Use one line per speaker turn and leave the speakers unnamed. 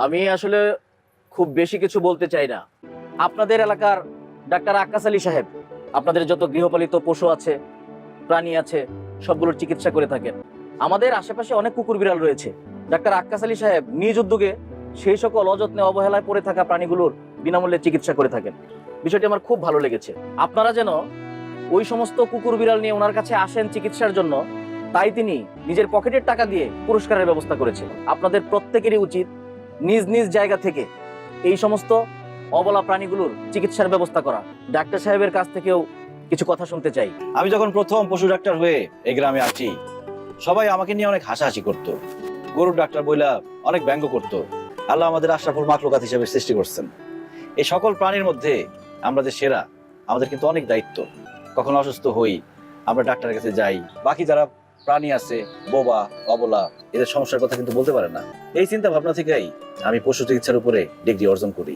আমি আসলে খুব বেশি কিছু বলতে চাই না। আপনাদের এলাকার ডাক্তার আক্কাস আলী সাহেব আপনাদের যত গৃহপালিত পশু আছে, প্রাণী আছে, সবগুলোর চিকিৎসা করে থাকেন। আমাদের আশেপাশে অনেক কুকুর বিড়াল রয়েছে। ডাক্তার আক্কাস আলী সাহেব নিজ উদ্যোগে সেই সকল অযত্নে অবহেলায় পড়ে থাকা প্রাণীগুলোর বিনামূল্যে চিকিৎসা করে থাকেন। বিষয়টি আমার খুব ভালো লেগেছে। আপনারা যেন ওই সমস্ত কুকুর বিড়াল নিয়ে ওনার কাছে আসেন চিকিৎসার জন্য, তাই তিনি নিজের পকেটের টাকা দিয়ে পুরস্কারের ব্যবস্থা করেছেন। আপনাদের প্রত্যেকেরই উচিত নিজ নিজ জায়গা থেকে এই সমস্ত অবলা প্রাণীগুলোর চিকিৎসার ব্যবস্থা করা। ডাক্তার সাহেবের কাছ থেকেও কিছু কথা শুনতে চাই।
আমি যখন প্রথম পশু ডাক্তার হয়ে এই গ্রামে আসি, সবাই আমাকে নিয়ে অনেক হাসাহাসি করতো, গরুর ডাক্তার বইলা অনেক ব্যঙ্গ করতো। আল্লাহ আমাদের আশরাফুল মাখলুকাত হিসেবে সৃষ্টি করছেন। এই সকল প্রাণীর মধ্যে আমরা যে সেরা, আমাদের কিন্তু অনেক দায়িত্ব। কখন অসুস্থ হই, আমরা ডাক্তারের কাছে যাই। বাকি যারা প্রাণী আছে, বোবা, অবলা, এদের সমস্যার কথা কিন্তু বলতে পারে না। এই চিন্তা ভাবনা থেকেই আমি পশু চিকিৎসার উপরে ডিগ্রি অর্জন করি।